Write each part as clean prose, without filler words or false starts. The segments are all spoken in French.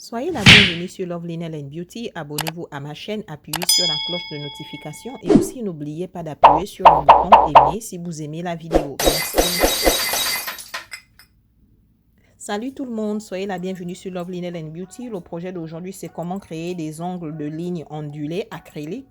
Soyez la bienvenue sur Love Linel and Beauty. Abonnez-vous à ma chaîne, appuyez sur la cloche de notification et aussi n'oubliez pas d'appuyer sur le bouton aimer si vous aimez la vidéo. Merci. Salut tout le monde, soyez la bienvenue sur Love Linel and Beauty. Le projet d'aujourd'hui, c'est comment créer des ongles de ligne ondulés acryliques.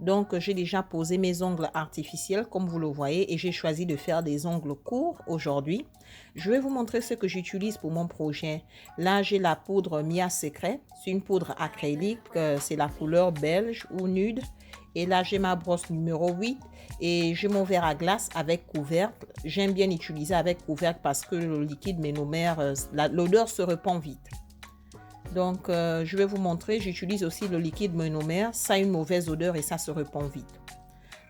Donc, j'ai déjà posé mes ongles artificiels comme vous le voyez et j'ai choisi de faire des ongles courts aujourd'hui. Je vais vous montrer ce que j'utilise pour mon projet. Là, j'ai la poudre Mia Secret. C'est une poudre acrylique, c'est la couleur belge ou nude. Et là, j'ai ma brosse numéro 8 et j'ai mon verre à glace avec couvercle. J'aime bien utiliser avec couvercle parce que le liquide ménomère, l'odeur se répand vite. Donc, je vais vous montrer. J'utilise aussi le liquide monomère. Ça a une mauvaise odeur et ça se répand vite.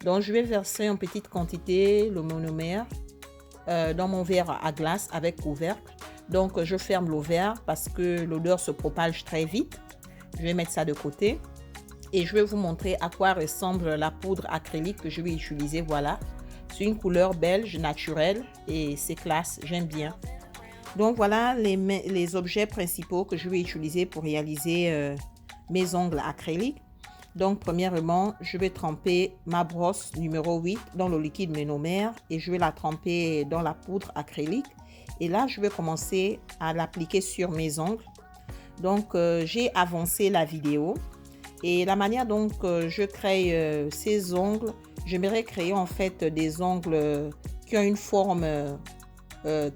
Donc, je vais verser en petite quantité le monomère dans mon verre à glace avec couvercle. Donc, je ferme le verre parce que l'odeur se propage très vite. Je vais mettre ça de côté. Et je vais vous montrer à quoi ressemble la poudre acrylique que je vais utiliser. Voilà, c'est une couleur belge naturelle et c'est classe, j'aime bien. Donc voilà les objets principaux que je vais utiliser pour réaliser mes ongles acryliques. Donc premièrement, je vais tremper ma brosse numéro 8 dans le liquide ménomère et je vais la tremper dans la poudre acrylique. Et là, je vais commencer à l'appliquer sur mes ongles. Donc j'ai avancé la vidéo. Et la manière dont je crée ces ongles, j'aimerais créer en fait des ongles qui ont une forme,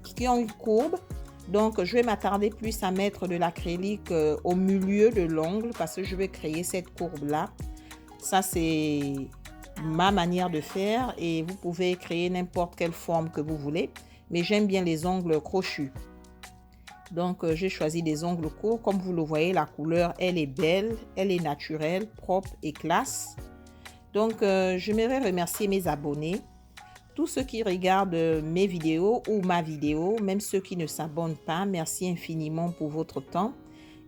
qui ont une courbe. Donc, je vais m'attarder plus à mettre de l'acrylique au milieu de l'ongle parce que je vais créer cette courbe-là. Ça, c'est ma manière de faire et vous pouvez créer n'importe quelle forme que vous voulez. Mais j'aime bien les ongles crochus. Donc, j'ai choisi des ongles courts. Comme vous le voyez, la couleur, elle est belle, elle est naturelle, propre et classe. Donc, j'aimerais remercier mes abonnés, tous ceux qui regardent mes vidéos ou ma vidéo, même ceux qui ne s'abonnent pas. Merci infiniment pour votre temps.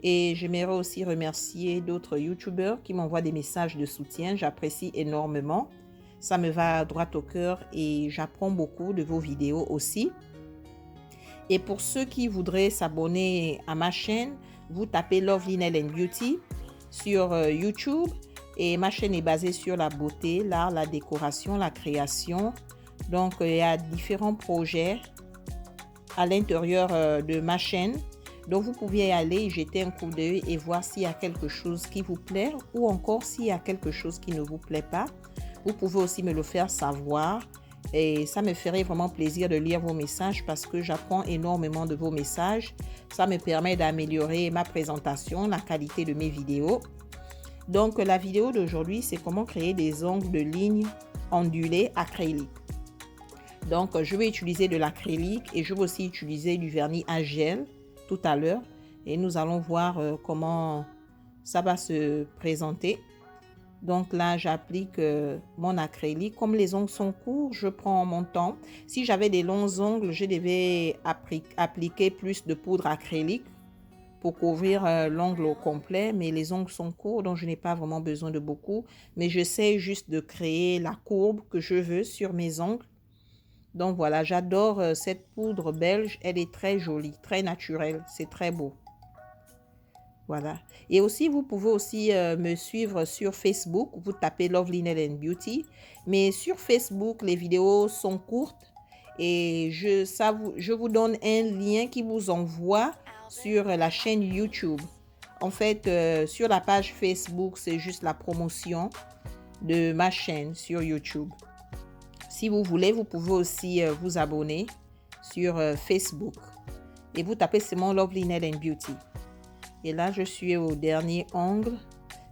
Et j'aimerais aussi remercier d'autres YouTubeurs qui m'envoient des messages de soutien. J'apprécie énormément. Ça me va droit au cœur et j'apprends beaucoup de vos vidéos aussi. Et pour ceux qui voudraient s'abonner à ma chaîne, vous tapez Love Linel and Beauty sur YouTube. Et ma chaîne est basée sur la beauté, l'art, la décoration, la création. Donc, il y a différents projets à l'intérieur de ma chaîne. Donc, vous pouvez y aller, jeter un coup d'œil et voir s'il y a quelque chose qui vous plaît ou encore s'il y a quelque chose qui ne vous plaît pas. Vous pouvez aussi me le faire savoir. Et ça me ferait vraiment plaisir de lire vos messages parce que j'apprends énormément de vos messages. Ça me permet d'améliorer ma présentation, la qualité de mes vidéos. Donc, la vidéo d'aujourd'hui, c'est comment créer des ongles de ligne ondulés acryliques. Donc, je vais utiliser de l'acrylique et je vais aussi utiliser du vernis à gel tout à l'heure. Et nous allons voir comment ça va se présenter. Donc là, j'applique mon acrylique. Comme les ongles sont courts, je prends mon temps. Si j'avais des longs ongles, je devais appliquer plus de poudre acrylique pour couvrir l'ongle au complet. Mais les ongles sont courts, donc je n'ai pas vraiment besoin de beaucoup. Mais j'essaie juste de créer la courbe que je veux sur mes ongles. Donc voilà, j'adore cette poudre belge. Elle est très jolie, très naturelle. C'est très beau. Voilà. Et aussi, vous pouvez aussi me suivre sur Facebook. Vous tapez Love Linel and Beauty. Mais sur Facebook, les vidéos sont courtes. Et je vous donne un lien qui vous envoie sur la chaîne YouTube. En fait, sur la page Facebook, c'est juste la promotion de ma chaîne sur YouTube. Si vous voulez, vous pouvez aussi vous abonner sur Facebook. Et vous tapez seulement Love Linel and Beauty. Et là, je suis au dernier ongle.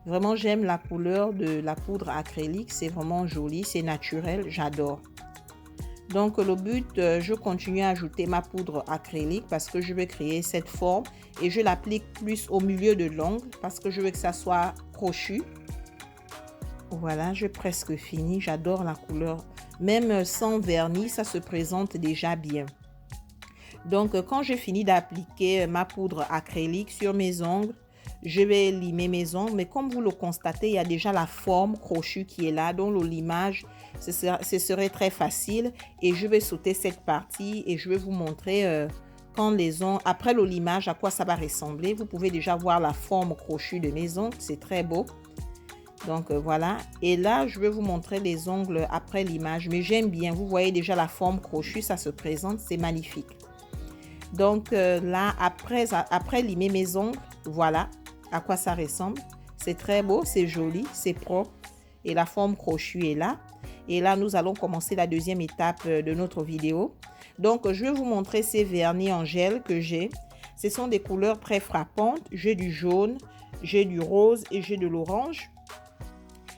Vraiment, j'aime la couleur de la poudre acrylique. C'est vraiment joli, c'est naturel, j'adore. Donc, le but, je continue à ajouter ma poudre acrylique parce que je veux créer cette forme. Et je l'applique plus au milieu de l'ongle parce que je veux que ça soit crochu. Voilà, j'ai presque fini. J'adore la couleur. Même sans vernis, ça se présente déjà bien. Donc, quand j'ai fini d'appliquer ma poudre acrylique sur mes ongles, je vais limer mes ongles. Mais comme vous le constatez, il y a déjà la forme crochue qui est là. Donc, le limage, ce serait très facile. Et je vais sauter cette partie et je vais vous montrer quand les ongles, après le limage, à quoi ça va ressembler. Vous pouvez déjà voir la forme crochue de mes ongles, c'est très beau. Donc voilà, et là je vais vous montrer les ongles après l'image, mais j'aime bien, vous voyez déjà la forme crochue, ça se présente, c'est magnifique. Donc là, après limer mes ongles, voilà à quoi ça ressemble. C'est très beau, c'est joli, c'est propre et la forme crochue est là. Et là, nous allons commencer la deuxième étape de notre vidéo. Donc, je vais vous montrer ces vernis en gel que j'ai. Ce sont des couleurs très frappantes. J'ai du jaune, j'ai du rose et j'ai de l'orange.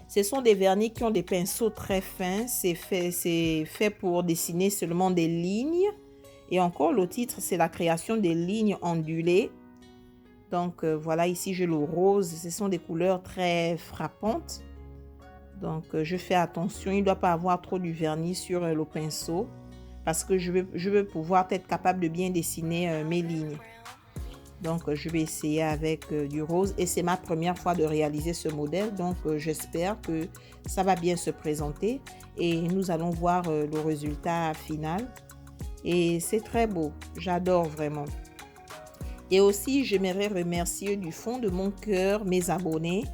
Ce sont des vernis qui ont des pinceaux très fins. C'est fait pour dessiner seulement des lignes. Et encore, le titre, c'est la création des lignes ondulées. Donc, voilà, ici, j'ai le rose. Ce sont des couleurs très frappantes. Donc, je fais attention. Il ne doit pas avoir trop du vernis sur le pinceau parce que je veux pouvoir être capable de bien dessiner mes lignes. Donc, je vais essayer avec du rose et c'est ma première fois de réaliser ce modèle. Donc, j'espère que ça va bien se présenter et nous allons voir le résultat final. Et c'est très beau. J'adore vraiment. Et aussi, j'aimerais remercier du fond de mon cœur mes abonnés.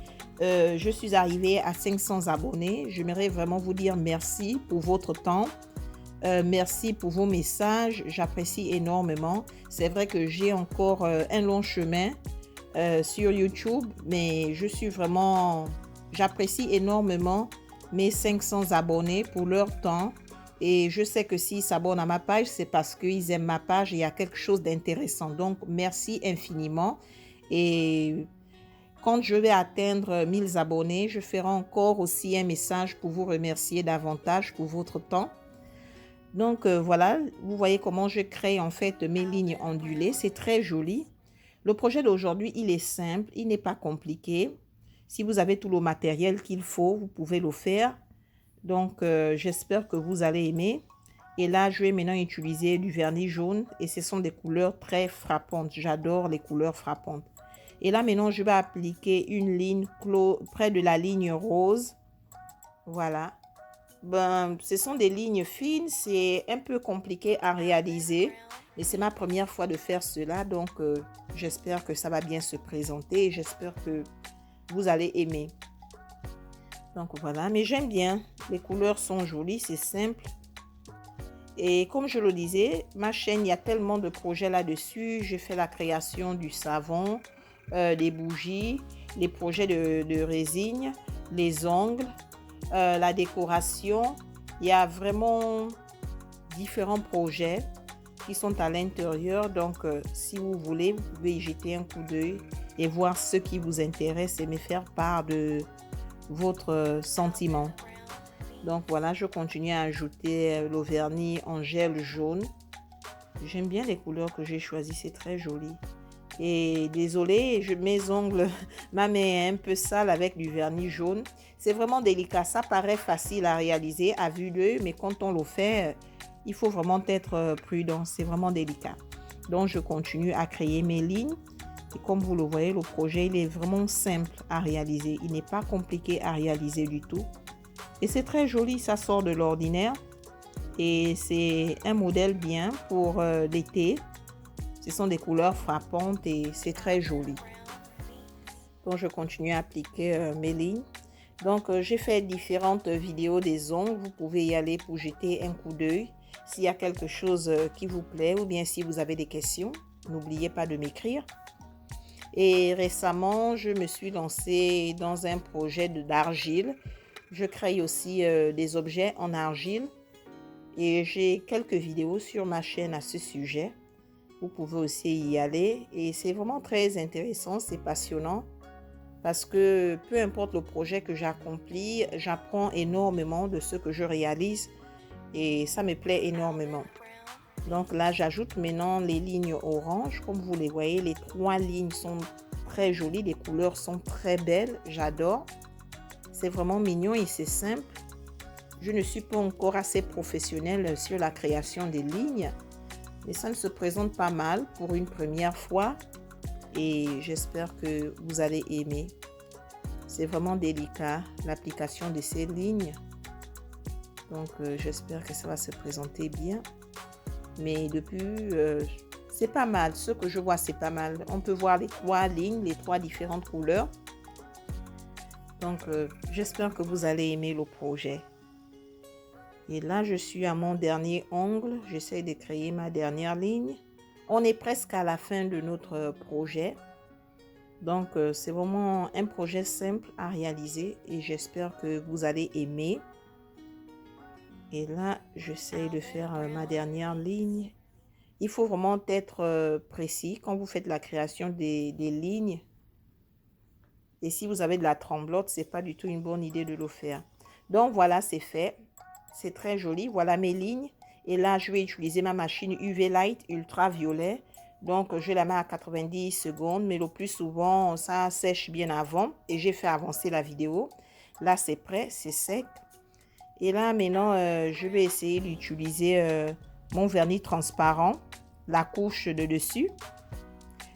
Je suis arrivée à 500 abonnés. J'aimerais vraiment vous dire merci pour votre temps. Merci pour vos messages, j'apprécie énormément. C'est vrai que j'ai encore un long chemin sur YouTube, mais j'apprécie énormément mes 500 abonnés pour leur temps. Et je sais que s'ils s'abonnent à ma page, c'est parce qu'ils aiment ma page et il y a quelque chose d'intéressant. Donc, merci infiniment. Et quand je vais atteindre 1000 abonnés, je ferai encore aussi un message pour vous remercier davantage pour votre temps. Donc voilà, vous voyez comment je crée en fait mes lignes ondulées. C'est très joli. Le projet d'aujourd'hui, il est simple, il n'est pas compliqué. Si vous avez tout le matériel qu'il faut, vous pouvez le faire. Donc j'espère que vous allez aimer. Et là, je vais maintenant utiliser du vernis jaune et ce sont des couleurs très frappantes. J'adore les couleurs frappantes. Et là maintenant, je vais appliquer une ligne près de la ligne rose. Voilà. Ben, ce sont des lignes fines, c'est un peu compliqué à réaliser, mais c'est ma première fois de faire cela, donc j'espère que ça va bien se présenter et j'espère que vous allez aimer. Donc voilà, mais j'aime bien, les couleurs sont jolies, c'est simple. Et comme je le disais, ma chaîne, il y a tellement de projets là-dessus. J'ai fait la création du savon, des bougies, les projets de résine, les ongles. La décoration, il y a vraiment différents projets qui sont à l'intérieur. Donc, si vous voulez, vous pouvez y jeter un coup d'œil et voir ce qui vous intéresse et me faire part de votre sentiment. Donc, voilà, je continue à ajouter le vernis en gel jaune. J'aime bien les couleurs que j'ai choisies, c'est très joli. Et désolé, mes ongles, ma main est un peu sale avec du vernis jaune. C'est vraiment délicat. Ça paraît facile à réaliser à vue d'œil, mais quand on le fait, il faut vraiment être prudent. C'est vraiment délicat. Donc, je continue à créer mes lignes. Et comme vous le voyez, le projet, il est vraiment simple à réaliser. Il n'est pas compliqué à réaliser du tout. Et c'est très joli, ça sort de l'ordinaire. Et c'est un modèle bien pour l'été. Ce sont des couleurs frappantes et c'est très joli. Donc, je continue à appliquer mes lignes. Donc, j'ai fait différentes vidéos des ongles. Vous pouvez y aller pour jeter un coup d'œil. S'il y a quelque chose qui vous plaît ou bien si vous avez des questions, n'oubliez pas de m'écrire. Et récemment, je me suis lancée dans un projet d'argile. Je crée aussi des objets en argile. Et j'ai quelques vidéos sur ma chaîne à ce sujet. Vous pouvez aussi y aller et c'est vraiment très intéressant, c'est passionnant parce que peu importe le projet que j'accomplis, j'apprends énormément de ce que je réalise et ça me plaît énormément. Donc là, j'ajoute maintenant les lignes orange. Comme vous les voyez, les 3 lignes sont très jolies, les couleurs sont très belles, j'adore. C'est vraiment mignon et c'est simple. Je ne suis pas encore assez professionnelle sur la création des lignes. Mais ça ne se présente pas mal pour une première fois et j'espère que vous allez aimer. C'est vraiment délicat l'application de ces lignes. Donc j'espère que ça va se présenter bien. Mais depuis, C'est pas mal. Ce que je vois, c'est pas mal. On peut voir les 3 lignes, les 3 différentes couleurs. Donc, j'espère que vous allez aimer le projet. Et là, je suis à mon dernier ongle. J'essaie de créer ma dernière ligne. On est presque à la fin de notre projet. Donc, c'est vraiment un projet simple à réaliser et j'espère que vous allez aimer. Et là, j'essaie de faire ma dernière ligne. Il faut vraiment être précis quand vous faites la création des lignes. Et si vous avez de la tremblote, c'est pas du tout une bonne idée de le faire. Donc, voilà, c'est fait. C'est très joli. Voilà mes lignes. Et là, je vais utiliser ma machine UV Light ultraviolet. Donc, je la mets à 90 secondes. Mais le plus souvent, ça sèche bien avant. Et j'ai fait avancer la vidéo. Là, c'est prêt. C'est sec. Et là, maintenant, je vais essayer d'utiliser mon vernis transparent. La couche de dessus.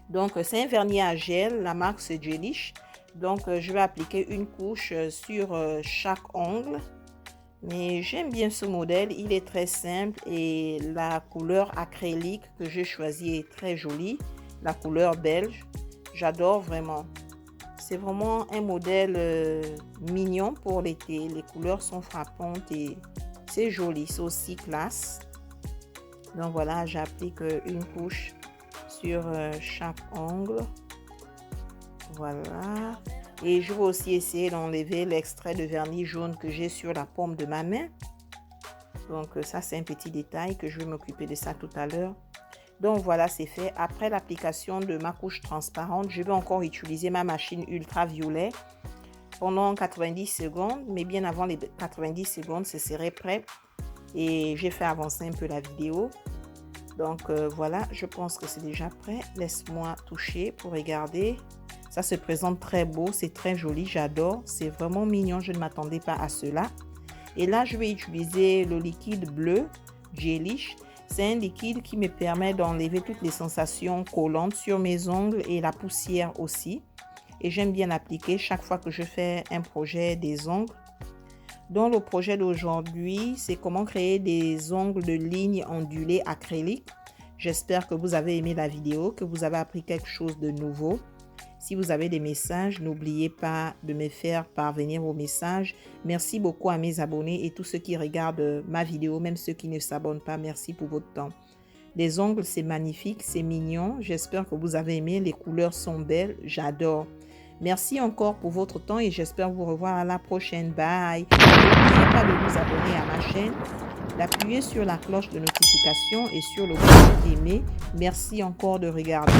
Donc, c'est un vernis à gel. La marque, c'est Gelish. Donc, je vais appliquer une couche sur chaque ongle. Mais j'aime bien ce modèle, il est très simple et la couleur acrylique que j'ai choisie est très jolie. La couleur belge, j'adore vraiment. C'est vraiment un modèle mignon pour l'été. Les couleurs sont frappantes et c'est joli, c'est aussi classe. Donc voilà, j'applique une couche sur chaque ongle. Voilà. Et je vais aussi essayer d'enlever l'extrait de vernis jaune que j'ai sur la paume de ma main. Donc ça, c'est un petit détail que je vais m'occuper de ça tout à l'heure. Donc voilà, c'est fait. Après l'application de ma couche transparente, je vais encore utiliser ma machine ultraviolet pendant 90 secondes. Mais bien avant les 90 secondes, ce serait prêt. Et j'ai fait avancer un peu la vidéo. Donc voilà, je pense que c'est déjà prêt. Laisse-moi toucher pour regarder. Ça se présente très beau, c'est très joli, j'adore. C'est vraiment mignon, je ne m'attendais pas à cela. Et là, je vais utiliser le liquide bleu, Gelish. C'est un liquide qui me permet d'enlever toutes les sensations collantes sur mes ongles et la poussière aussi. Et j'aime bien l'appliquer chaque fois que je fais un projet des ongles. Donc, le projet d'aujourd'hui, c'est comment créer des ongles de ligne ondulée acrylique. J'espère que vous avez aimé la vidéo, que vous avez appris quelque chose de nouveau. Si vous avez des messages, n'oubliez pas de me faire parvenir vos messages. Merci beaucoup à mes abonnés et tous ceux qui regardent ma vidéo, même ceux qui ne s'abonnent pas. Merci pour votre temps. Les ongles, c'est magnifique, c'est mignon. J'espère que vous avez aimé. Les couleurs sont belles, j'adore. Merci encore pour votre temps et j'espère vous revoir à la prochaine. Bye. N'oubliez pas de vous abonner à ma chaîne, d'appuyer sur la cloche de notification et sur le bouton aimer. Merci encore de regarder.